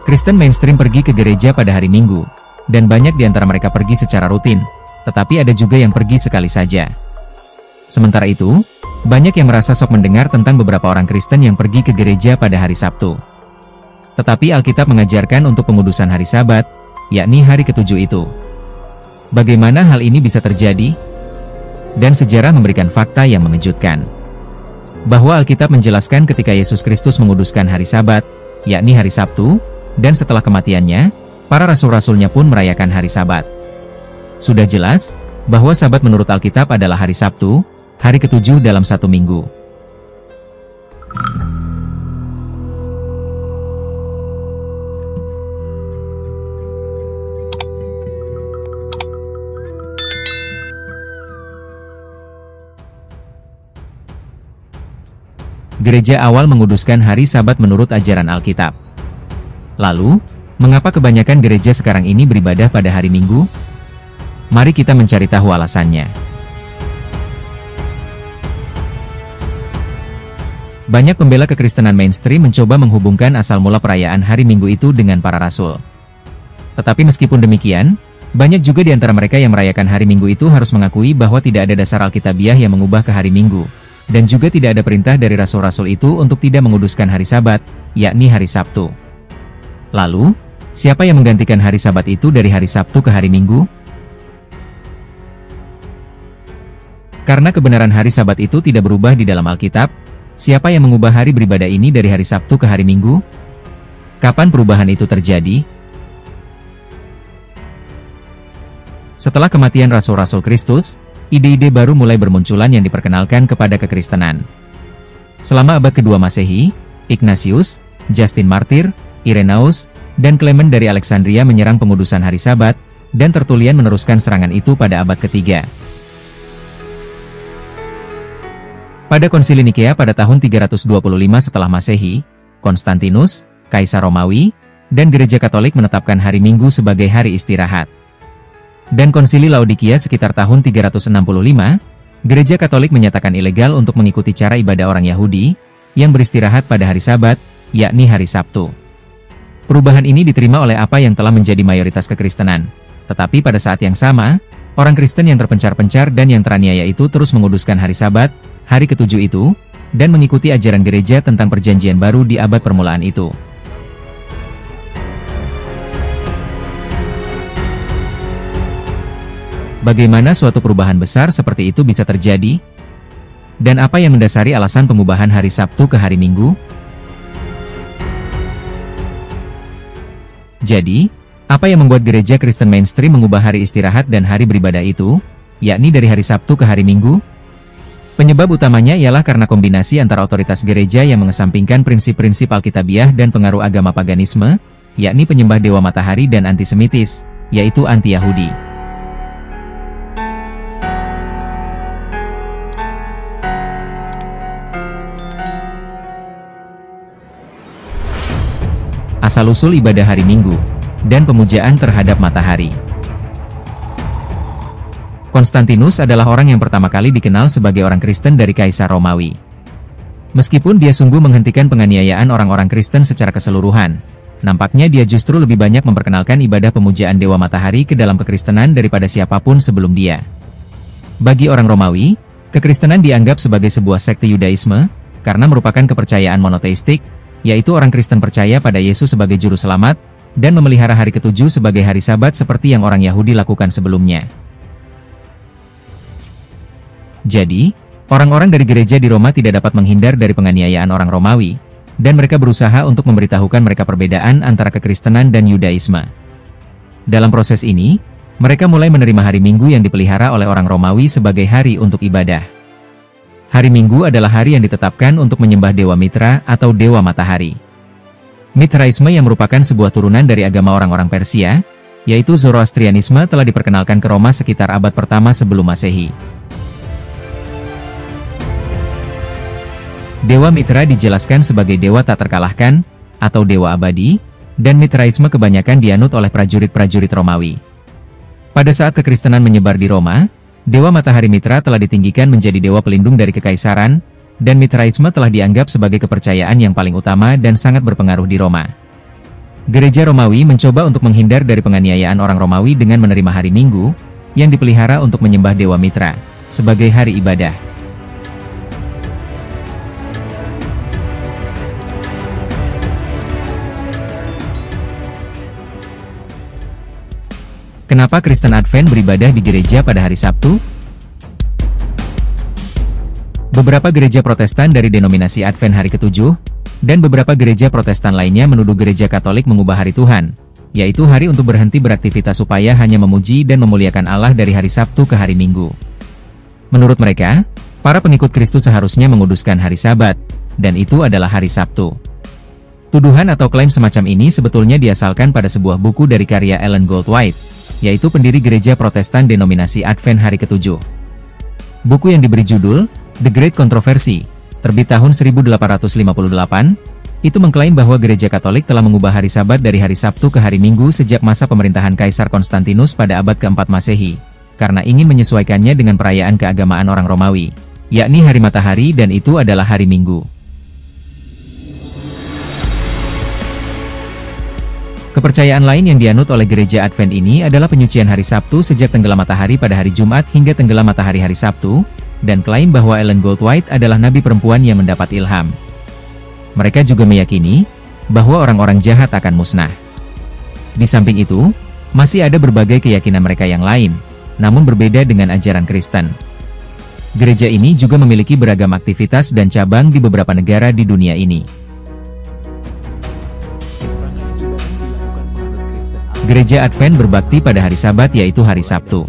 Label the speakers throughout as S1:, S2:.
S1: Kristen mainstream pergi ke gereja pada hari Minggu, dan banyak di antara mereka pergi secara rutin, tetapi ada juga yang pergi sekali saja. Sementara itu, banyak yang merasa sok mendengar tentang beberapa orang Kristen yang pergi ke gereja pada hari Sabtu. Tetapi Alkitab mengajarkan untuk pengudusan hari Sabat, yakni hari ketujuh itu. Bagaimana hal ini bisa terjadi? Dan sejarah memberikan fakta yang mengejutkan. Bahwa Alkitab menjelaskan ketika Yesus Kristus menguduskan hari Sabat, yakni hari Sabtu, dan setelah kematiannya, para rasul-rasulnya pun merayakan hari Sabat. Sudah jelas, bahwa Sabat menurut Alkitab adalah hari Sabtu, hari ketujuh dalam satu minggu. Gereja awal menguduskan hari Sabat menurut ajaran Alkitab. Lalu, mengapa kebanyakan gereja sekarang ini beribadah pada hari Minggu? Mari kita mencari tahu alasannya. Banyak pembela kekristenan mainstream mencoba menghubungkan asal mula perayaan hari Minggu itu dengan para rasul. Tetapi meskipun demikian, banyak juga di antara mereka yang merayakan hari Minggu itu harus mengakui bahwa tidak ada dasar Alkitabiah yang mengubah ke hari Minggu, dan juga tidak ada perintah dari rasul-rasul itu untuk tidak menguduskan hari Sabat, yakni hari Sabtu. Lalu, siapa yang menggantikan hari Sabat itu dari hari Sabtu ke hari Minggu? Karena kebenaran hari Sabat itu tidak berubah di dalam Alkitab, siapa yang mengubah hari beribadah ini dari hari Sabtu ke hari Minggu? Kapan perubahan itu terjadi? Setelah kematian rasul-rasul Kristus, ide-ide baru mulai bermunculan yang diperkenalkan kepada kekristenan. Selama abad kedua Masehi, Ignatius, Justin Martyr, Irenaeus, dan Clement dari Alexandria menyerang pengudusan hari Sabat, dan Tertullian meneruskan serangan itu pada abad ketiga. Pada konsili Nikea pada tahun 325 setelah Masehi, Konstantinus, Kaisar Romawi, dan Gereja Katolik menetapkan hari Minggu sebagai hari istirahat. Dan konsili Laodikia sekitar tahun 365, Gereja Katolik menyatakan ilegal untuk mengikuti cara ibadah orang Yahudi, yang beristirahat pada hari Sabat, yakni hari Sabtu. Perubahan ini diterima oleh apa yang telah menjadi mayoritas kekristenan. Tetapi pada saat yang sama, orang Kristen yang terpencar-pencar dan yang teraniaya itu terus menguduskan hari Sabat, hari ketujuh itu, dan mengikuti ajaran gereja tentang perjanjian baru di abad permulaan itu. Bagaimana suatu perubahan besar seperti itu bisa terjadi? Dan apa yang mendasari alasan pengubahan hari Sabtu ke hari Minggu? Jadi, apa yang membuat gereja Kristen mainstream mengubah hari istirahat dan hari beribadah itu, yakni dari hari Sabtu ke hari Minggu? Penyebab utamanya ialah karena kombinasi antara otoritas gereja yang mengesampingkan prinsip-prinsip Alkitabiah dan pengaruh agama paganisme, yakni penyembah dewa matahari dan antisemitis, yaitu anti-Yahudi. Asal-usul ibadah hari Minggu, dan pemujaan terhadap matahari. Konstantinus adalah orang yang pertama kali dikenal sebagai orang Kristen dari Kaisar Romawi. Meskipun dia sungguh menghentikan penganiayaan orang-orang Kristen secara keseluruhan, nampaknya dia justru lebih banyak memperkenalkan ibadah pemujaan dewa matahari ke dalam kekristenan daripada siapapun sebelum dia. Bagi orang Romawi, kekristenan dianggap sebagai sebuah sekte Yudaisme, karena merupakan kepercayaan monoteistik, yaitu orang Kristen percaya pada Yesus sebagai juru selamat, dan memelihara hari ketujuh sebagai hari Sabat seperti yang orang Yahudi lakukan sebelumnya. Jadi, orang-orang dari gereja di Roma tidak dapat menghindar dari penganiayaan orang Romawi, dan mereka berusaha untuk memberitahukan mereka perbedaan antara kekristenan dan Yudaisme. Dalam proses ini, mereka mulai menerima hari Minggu yang dipelihara oleh orang Romawi sebagai hari untuk ibadah. Hari Minggu adalah hari yang ditetapkan untuk menyembah Dewa Mitra atau Dewa Matahari. Mitraisme yang merupakan sebuah turunan dari agama orang-orang Persia, yaitu Zoroastrianisme telah diperkenalkan ke Roma sekitar abad pertama sebelum Masehi. Dewa Mitra dijelaskan sebagai dewa tak terkalahkan, atau dewa abadi, dan Mitraisme kebanyakan dianut oleh prajurit-prajurit Romawi. Pada saat kekristenan menyebar di Roma, Dewa Matahari Mitra telah ditinggikan menjadi dewa pelindung dari kekaisaran, dan Mitraisme telah dianggap sebagai kepercayaan yang paling utama dan sangat berpengaruh di Roma. Gereja Romawi mencoba untuk menghindar dari penganiayaan orang Romawi dengan menerima hari Minggu, yang dipelihara untuk menyembah Dewa Mitra, sebagai hari ibadah. Kenapa Kristen Advent beribadah di gereja pada hari Sabtu? Beberapa gereja Protestan dari denominasi Advent hari ke-7, dan beberapa gereja Protestan lainnya menuduh gereja Katolik mengubah hari Tuhan, yaitu hari untuk berhenti beraktivitas supaya hanya memuji dan memuliakan Allah dari hari Sabtu ke hari Minggu. Menurut mereka, para pengikut Kristus seharusnya menguduskan hari Sabat, dan itu adalah hari Sabtu. Tuduhan atau klaim semacam ini sebetulnya diasalkan pada sebuah buku dari karya Ellen Goldwhite, yaitu pendiri gereja Protestan denominasi Advent hari ke-7. Buku yang diberi judul The Great Controversy, terbit tahun 1858, itu mengklaim bahwa gereja Katolik telah mengubah hari Sabat dari hari Sabtu ke hari Minggu sejak masa pemerintahan Kaisar Konstantinus pada abad ke-4 Masehi, karena ingin menyesuaikannya dengan perayaan keagamaan orang Romawi, yakni hari matahari, dan itu adalah hari Minggu. Kepercayaan lain yang dianut oleh gereja Advent ini adalah penyucian hari Sabtu sejak tenggelam matahari pada hari Jumat hingga tenggelam matahari hari Sabtu, dan klaim bahwa Ellen Goldwhite adalah nabi perempuan yang mendapat ilham. Mereka juga meyakini bahwa orang-orang jahat akan musnah. Di samping itu, masih ada berbagai keyakinan mereka yang lain, namun berbeda dengan ajaran Kristen. Gereja ini juga memiliki beragam aktivitas dan cabang di beberapa negara di dunia ini. Gereja Advent berbakti pada hari Sabat, yaitu hari Sabtu.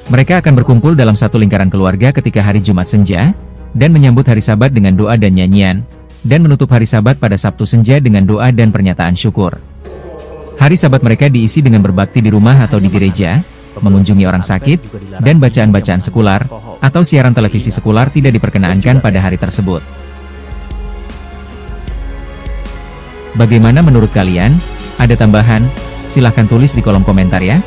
S1: Mereka akan berkumpul dalam satu lingkaran keluarga ketika hari Jumat Senja, dan menyambut hari Sabat dengan doa dan nyanyian, dan menutup hari Sabat pada Sabtu Senja dengan doa dan pernyataan syukur. Hari Sabat mereka diisi dengan berbakti di rumah atau di gereja, mengunjungi orang sakit, dan bacaan-bacaan sekular, atau siaran televisi sekular tidak diperkenankan pada hari tersebut. Bagaimana menurut kalian? Ada tambahan? Silahkan tulis di kolom komentar ya.